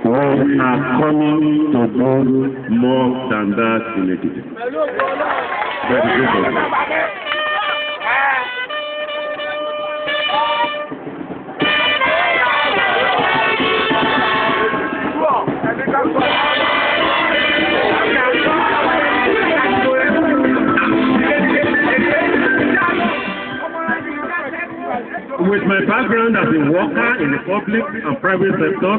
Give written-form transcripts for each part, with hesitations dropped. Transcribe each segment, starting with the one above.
We are coming to do more than that in Ekiti. With my background as a worker in the public and private sector,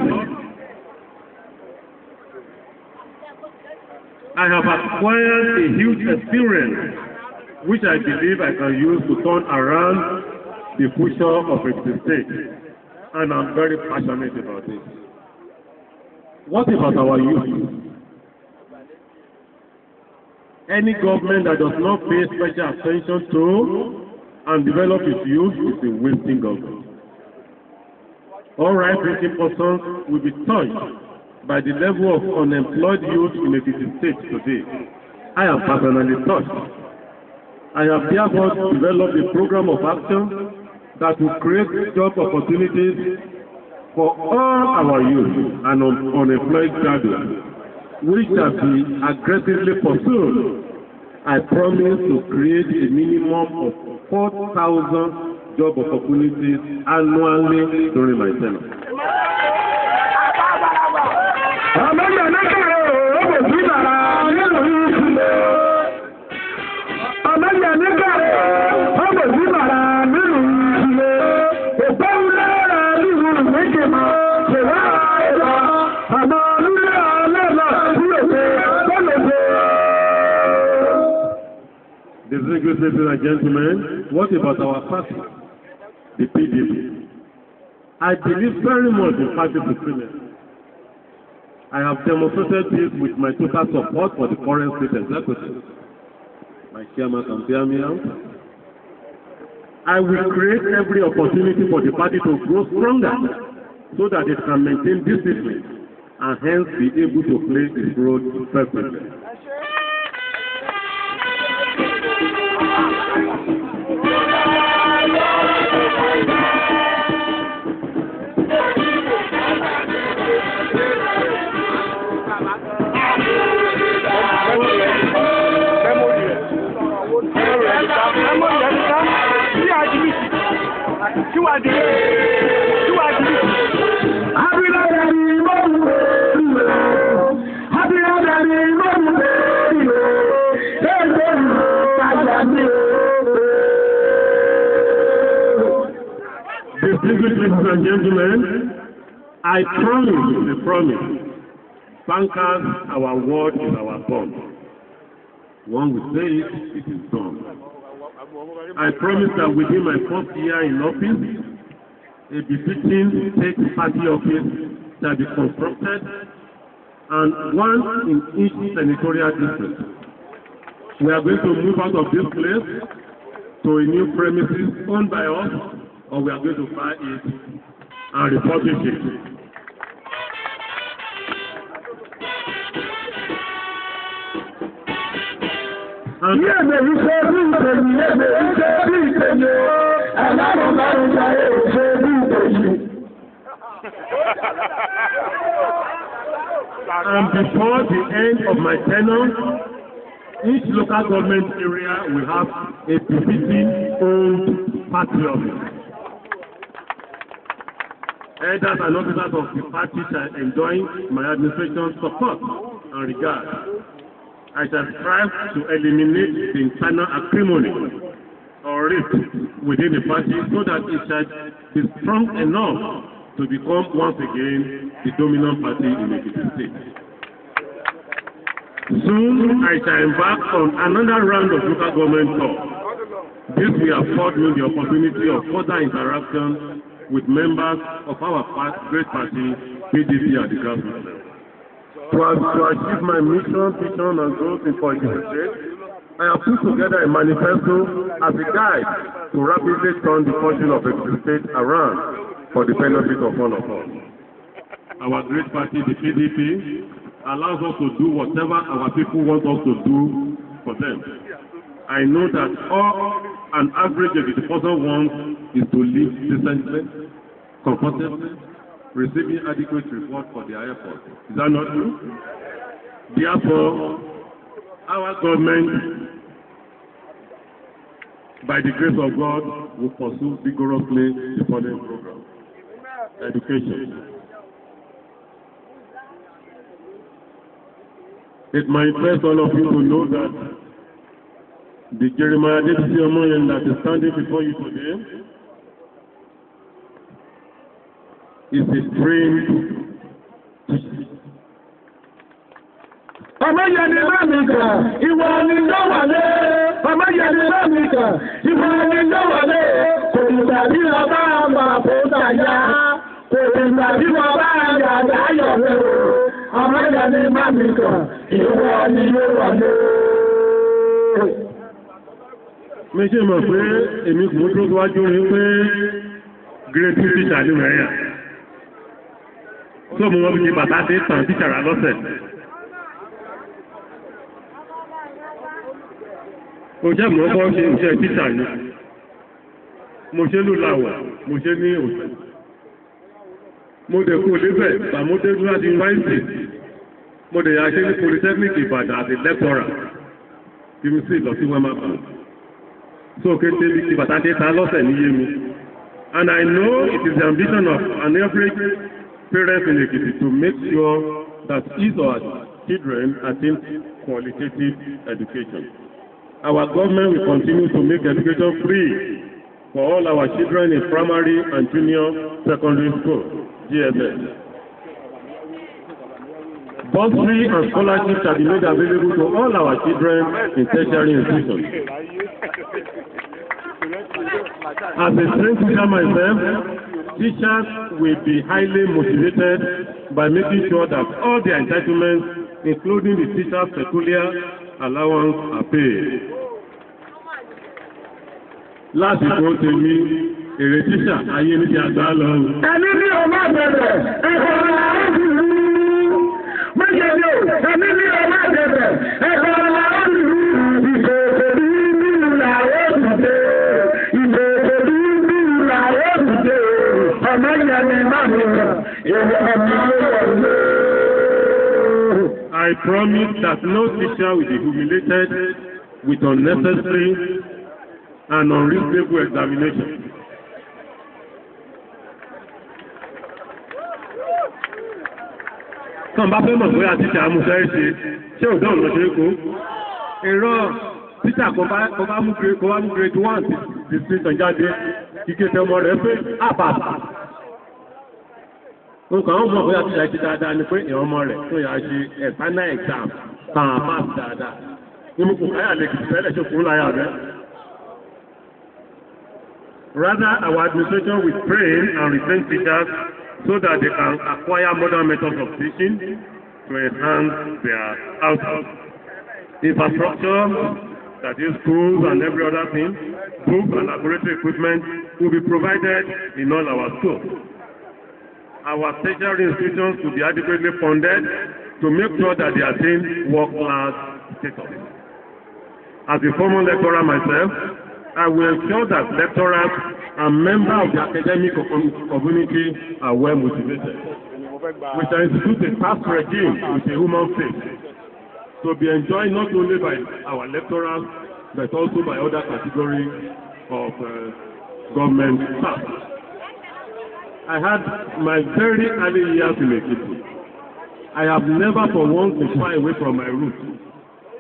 I have acquired a huge experience which I believe I can use to turn around the future of Ekiti State, and I'm very passionate about it. What about our youth? Any government that does not pay special attention to and develop its youth is a wasting government. All right-thinking persons will be touched by the level of unemployed youth in Ekiti State today. I am personally touched. I have therefore developed a program of action that will create job opportunities for all our youth and unemployed graduates, which shall be aggressively pursued. I promise to create a minimum of 4,000 job opportunities annually during my tenure. Distinguished ladies and gentlemen, what about our party, the PDP? I believe very much in party supremacy. I have demonstrated this with my total support for the current state executive. My chairman can bear me out. I will create every opportunity for the party to grow stronger so that it can maintain discipline and hence be able to play its role perfectly. Distinguished ladies and gentlemen, I promise, bankers, our word is our bond. One will say it, it is done. I promise that within my first year in office, a befitting state party office shall be constructed and one in each senatorial district. We are going to move out of this place to a new premises owned by us, or we are going to buy it and refurbish it. And before the end of my tenure, each local government area will have a befitting owned party office. Elders and officers of the party shall enjoy my administration's support and regard. I shall strive to eliminate the internal acrimony or rift within the party so that it shall be strong enough to become once again the dominant party in Ekiti State. Soon I shall embark on another round of local government tour. This will afford me the opportunity of further interaction with members of our great party, PDP at the grassroots level. To achieve my mission, vision, and growth in Ekiti State, I have put together a manifesto as a guide to rapidly turn the fortune of Ekiti State around for the benefit of all of us. Our great party, the PDP, allows us to do whatever our people want us to do for them. I know that all an average Ekiti person wants is to live decently, comfortably, receiving adequate reward for their effort. Is that not true? Therefore, our government, by the grace of God, will pursue vigorously the following program. Education. It might interest all of you to know that the Jeremiah Bisi Omoyeni that is standing before you today is a trained teacher. Omoyeni Mamika, Iwani Lowale, Omoyeni Mamika, Iwani Lowale, Kòtàbí ọba àmà Fòtàyà, Kòtàbí ọba àyàdá yọ̀wé, Omoyeni Mamika, Iwani Lowale. Méjì mọ̀ pé èmi kò tó wájú rí pé grade 2 teacher ní mẹ́rin. Tó mú wọn bí i bàtà dé tàn tíṣàrà lọ́sẹ̀. Ó jẹ́ mọ́ bọ́ ṣe iṣẹ́ tíṣà ní. Mo ṣe ló láwọ̀, mo ṣe ní òṣèlú. Mo dẹ̀ kó lébẹ̀, tàmódé láti yunifásitì. Mo dẹ̀ yà ṣe ní Polytechnic Ìbàdàn àti lecturer. Kí mi sì lọ sí Wema Bank. So kété bí ti bàtà dé ta lọ́sẹ̀ ní yé mi. And I know it is the ambition of an every parent in Ekiti to make sure that his or her children attain qualitative education. Our government will continue to make education free for all our children in primary and junior secondary school, GSS. Bursary and scholarships shall be made available to all our children in tertiary institutions. As a trained teacher myself, teachers will be highly motivated by making sure that all their entitlements, including the teacher's peculiar allowance, are paid. Láti kó tèmi, èrè tíṣà ayé ní ti àgbà lọ. Ẹni ní ọmọ bẹ̀rẹ̀, ẹ̀kọ́ ọ̀la ó sì rú. Méjèèjì ò, ẹni ní ọmọ bẹ̀rẹ̀, ẹ̀kọ́ ọ̀la ó sì rú. Ìgbòkèdú nínú làwọ̀ òṣìṣẹ́. Ìgbòkèdú nínú làwọ̀ òṣìṣẹ́. Omoyeni Mamika, Iwani Lowale. I promise that no teacher will be humiliated with unnecessary and unreasonable examination. Kàn bá fẹ́ mọ̀ pé àtìṣà amúṣẹ́ ṣe, ṣé ò dáhùn lọ ṣe é kó? Èrò títà kò bá mú grade 1 distinction jáde, ìkéde ọmọ rẹ̀ pé àbàtà. Nǹkan àwọn ọmọ pé àtìṣà ṣe dáadáa ni pé ìwọ̀n ọmọ rẹ̀ tó yà ṣe final exam tàn pass dáadáa. Ní mo kò káyà lè kìí fẹ́lẹ̀ ṣe fún láyà rẹ̀. Rather, our administration will train and retrain teachers so that they can acquire modern methods of teaching to enhance their output. Infrastructure, that is schools and every other thing, books and laboratory equipment will be provided in all our schools. Our tertiary institutions will be adequately funded to make sure that they attain world-class status. As a former lecturer myself, I will ensure that lecturers and members of the academic community are well motivated. We shall institute a task regime with a human face to be enjoyed not only by our lecturers but also by other categories of government staff. I had my very early years in Ekiti. I have never for once been far away from my roots.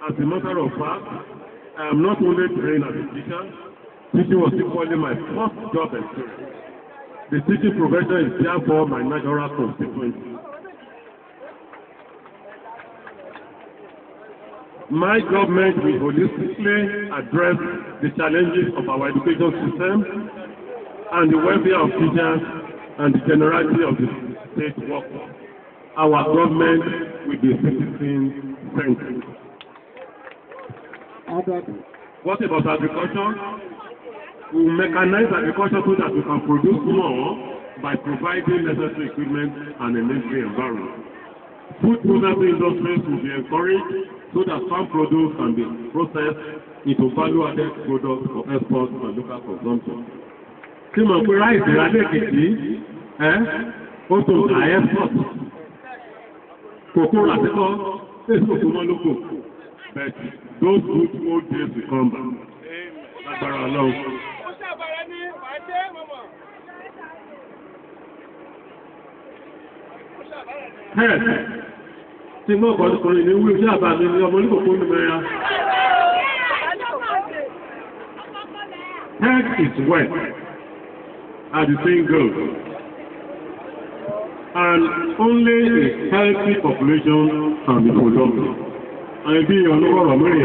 As a matter of fact, I am not only trained as a teacher, teaching was equally my first job experience. The teaching profession is therefore my natural constituency. My government will holistically address the challenges of our education system and the welfare of teachers and the generality of the state workforce. Our government will be citizen-centric. What about agriculture? We will mechanize agriculture so that we can produce more by providing necessary equipment and a necessary environment. Food processing industries will be encouraged so that farm produce can be processed into value-added products for export and local consumption. Kí mọ̀ pé ráìsì Ado Ekiti, Also, the airport. Cocoa Latino, it's Cocoa Loco. But those good old days will come back. Agbára Ọlọ́run. Tí mọ́ ọ̀pọ̀ ọdún ní wíwí àbá mi ní ọmọ oníkòkó ní mẹ́ra. Health is wealth, as the saying goes. And only a healthy population can be productive. And if you know what I'm saying,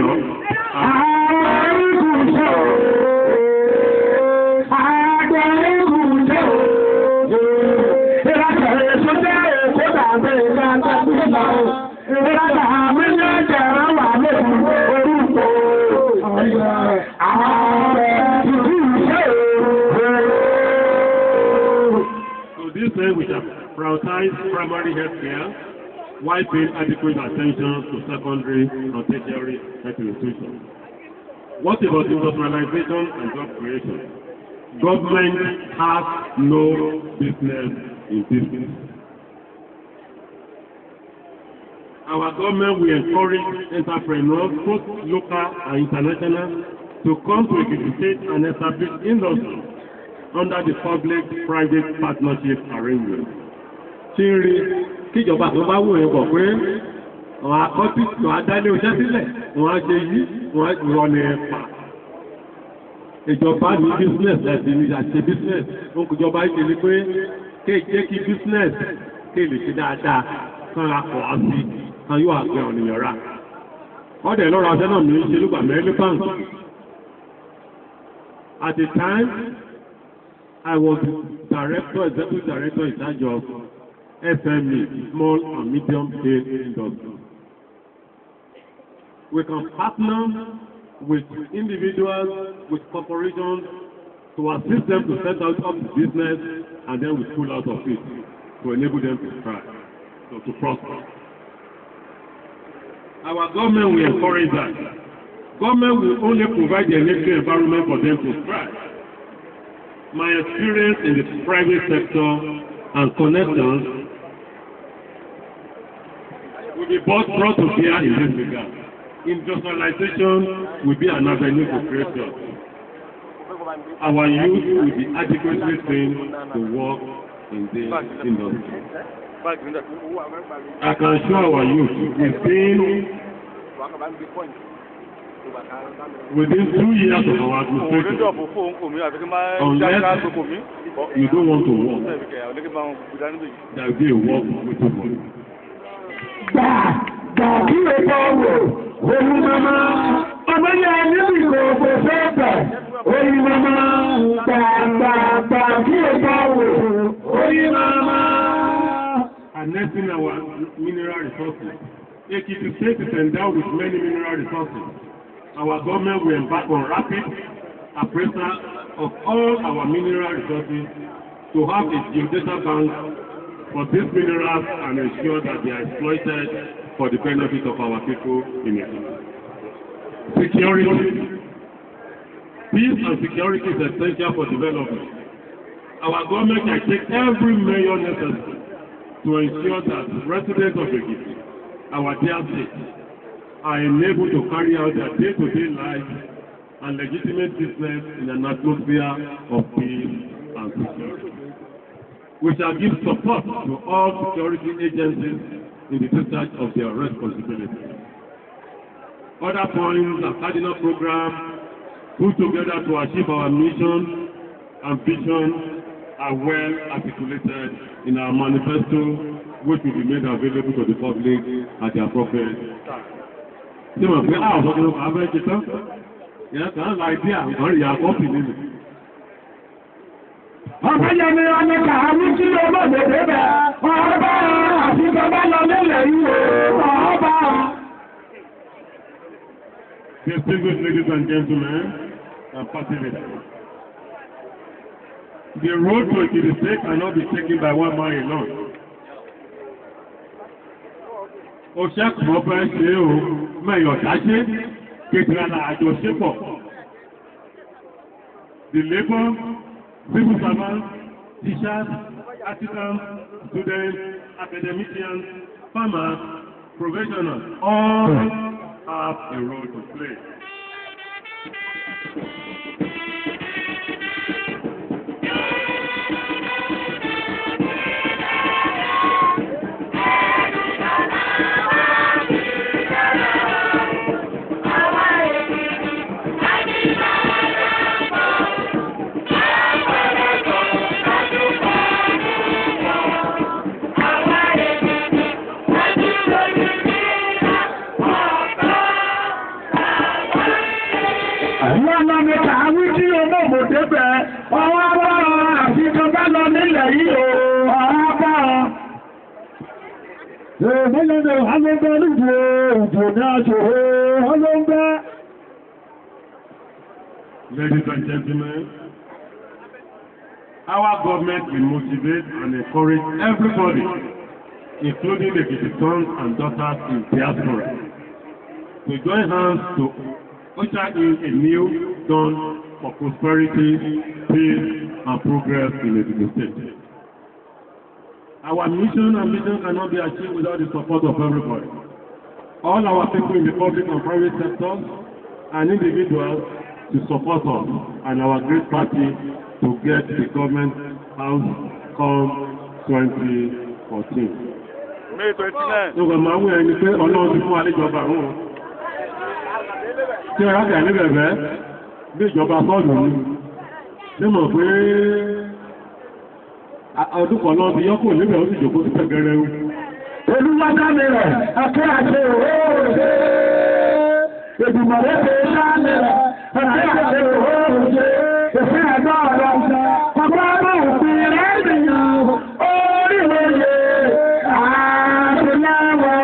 so this way we shall prioritize primary health care while paying adequate attention to secondary and tertiary health institutions. What about industrialization and job creation? Government has no business in business. Our government will encourage entrepreneurs, both local and international, to come to Ekiti State and establish industry under the public-private partnership arrangement. Tíri kíjọba tó bá wò yẹn bọ̀ pé àwọn akọ́tí tó adálé oṣẹ́ sílẹ̀ wọ́n á ṣe yí wọ́n á rọ ní ẹ̀pà. Ìjọba ní business láti ní àṣẹ business. Ó kò jọba ṣe ni pé kéèké kí business kéèlè ṣe dáadáa kan akọ̀ á sí kan yóò àgbẹ̀ ọ̀nìyàn rà. Ọ̀dẹ̀ lọ́rọ̀ aṣẹ́ náà ní ṣe lùgbà mẹ́rin bank. At the time, I was executive director in charge of SME, small and medium scale industry. We can partner with individuals, with corporations, to assist them to set out up the business, and then we pull out of it to enable them to thrive, so to prosper. Our government will encourage that. Government will only provide the necessary environment for them to thrive. My experience in the private sector and connections will be brought to bear in this regard. Industrialization will be an avenue for creation. Our youth will be adequately trained to work in this industry. I can assure our youth within 2 years of our administration, unless you don't want to work, there will be a work waiting for you. Dàbí ẹ̀kọ́ wò, oyin mama, ọmọ yẹn níbi kò kò fẹ́ẹ̀fẹ̀, oyin mama, dàbí ẹ̀kọ́ wò, oyin mama. Harnessing our mineral resources. Ekiti State is endowed with many mineral resources. Our government will embark on rapid appraisal of all our mineral resources to have a geodata bank for these minerals and ensure that they are exploited for the benefit of our people in Ekiti. Security. Peace and security is essential for development. Our government can take every measure necessary to ensure that residents of Ekiti, our dear state, are enabled to carry out their day-to-day life and legitimate business in an atmosphere of peace and security. We shall give support to all security agencies in the discharge of their responsibilities. Other points and cardinal programs put together to achieve our mission and vision are well articulated in our manifesto, which will be made available to the public at the appropriate time. Ọ̀pẹ́yẹmí ọmọkà ní kí ló mọ̀ bèbè bẹ̀, ọba àti bàbá lọ nílẹ̀ yìí ọba. Distinguished ladies and gentlemen, and participants, the road to Ekiti State cannot be taken by one man alone. Òṣèkùn ọ̀fẹ́ ṣe o, mẹ́yọ̀ dáṣe, kékeré àjọṣepọ̀. The labor, civil servants, teachers, artisans, students, academicians, farmers, professionals, all have a role to play. Ladies and gentlemen, our government will motivate and encourage everybody, including the citizens and daughters in diaspora, to join hands to usher in a new dawn for prosperity, peace, and progress in the state. Our mission and vision cannot be achieved without the support of everybody. All our people in the public and private sectors and individuals to support us and our great party to get the government house come 2014. May 29. So, I'm aware of the Ọlọ́run ti fún wa níjọba àwọn. Ṣé ọ̀rọ̀ àgbà níbẹ̀ bẹ́ẹ̀ bí ìjọba sọ́ọ̀dù ni? Ṣé mọ̀ pé ọdún kan náà ti yọ́kùn níbẹ̀ ó sì jòkó sí pẹ̀gẹ́rẹ́ o? Olúwádámi rẹ̀, akẹ́ àṣẹ òwúrọ̀ ìgbìmọ̀ rẹ̀ ṣe láàmì rẹ̀, akẹ́ àṣẹ òwúrọ̀ ìfẹ́ ẹ̀dọ́ ọ̀rọ̀ ọ̀pọ̀ ọmọ òfin rẹ̀ ènìyàn oríwòye àṣìláwọ̀.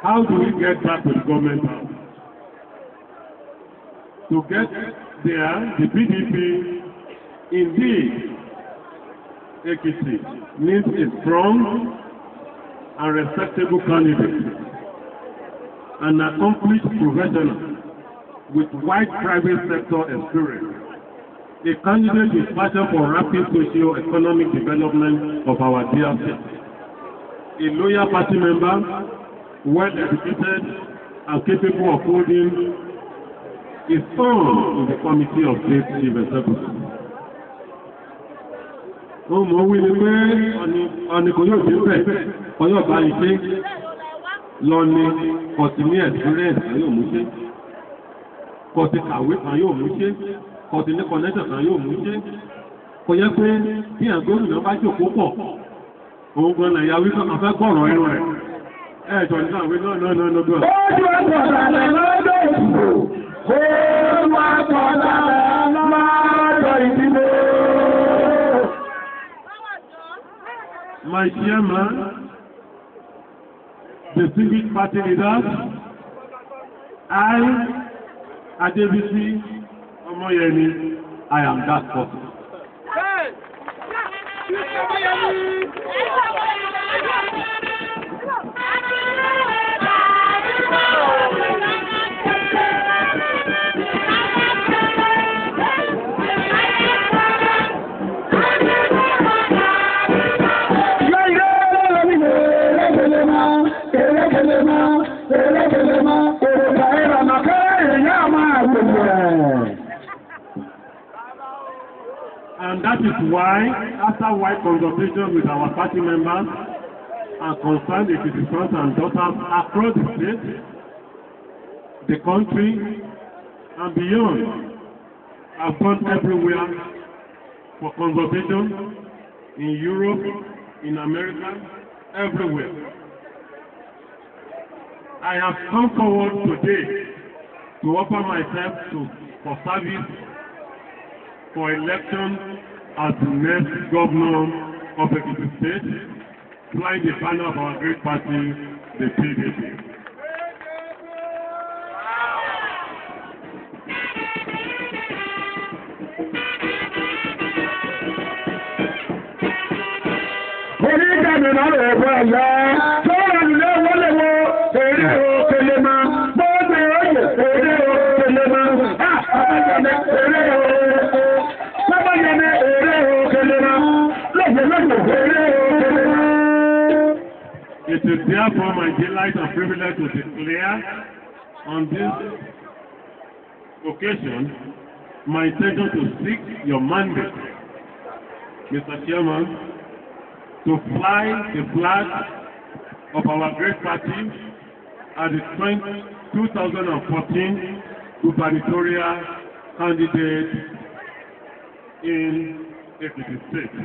How do we get back to the government house? To get there, the PDP indeed Ekiti needs a strong and respectable candidate, an accomplished professional with wide private sector experience, a candidate with passion for rapid socio-economic development of our dear state, a loyal party member, well-educated and capable of holding his own in the Committee of State Chief Executive. Mo wí ni pé ọ̀nì kò yóò dé bẹ̀, ọyọ́ bá ní pé lọ ní kọ̀tí ní experience kan yóò mú ṣe, kọ̀tí kàwé kan yóò mú ṣe, kọ̀tí ní connection kan yóò mú ṣe. Kò yẹ pé bí àgbóhùn náà bá jòkó pọ̀, òun gan náà yàwí kan fẹ́ gbọ́rọ̀ ẹnu rẹ̀. Ẹ̀jọ̀ ní àwọn náà gbọ́. Ó ti wá pọ̀lá lọ́dọ̀ ìdìbò. Ó wá pọ̀lá lọ́dọ̀ ìdìbò. My chairman, distinguished party leaders, I, Ado Ekiti, Omoyeni, I am that person. And that is why, after wide consultation with our party members and concerned citizens and daughters across the state, the country, and beyond, I've gone everywhere for consultation in Europe, in America, everywhere. I have come forward today to offer myself for service for election as the next governor of Ekiti State, flying the banner of our great party, the PDP. It is therefore my delight and privilege to declare on this occasion my intention to seek your mandate, Mr. Chairman, to fly the flag of our great party as the 2014 gubernatorial candidate in Ekiti State.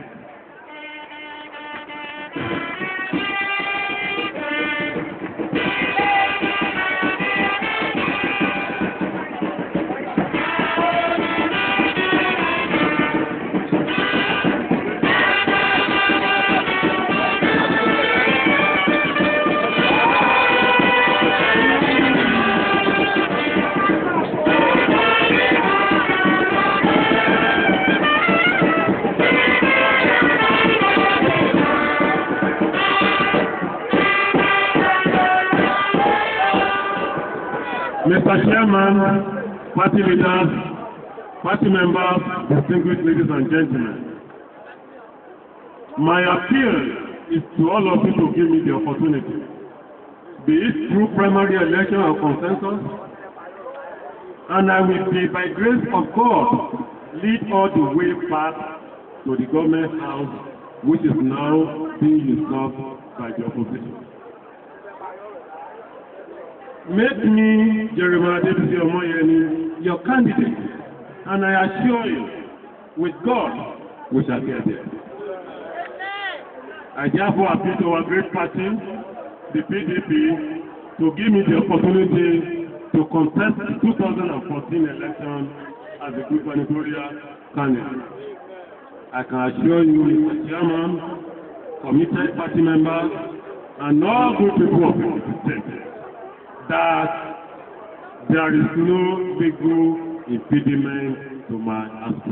Mr. Chairman, party leaders, party members, distinguished ladies and gentlemen, my appeal is to all of you to give me the opportunity, be it through primary election or consensus, and I will be, by grace of God, lead all the way back to the government house, which is now being usurped by the opposition. Make me, Jeremiah Bisi Omoyeni, your candidate, and I assure you, with God, we shall get there. I therefore appeal to our great party, the PDP, to give me the opportunity to contest the 2014 election as a gubernatorial candidate. I can assure you, Mr. Chairman, committed party members, and all good people of the state, that there is no legal impediment to my aspiration.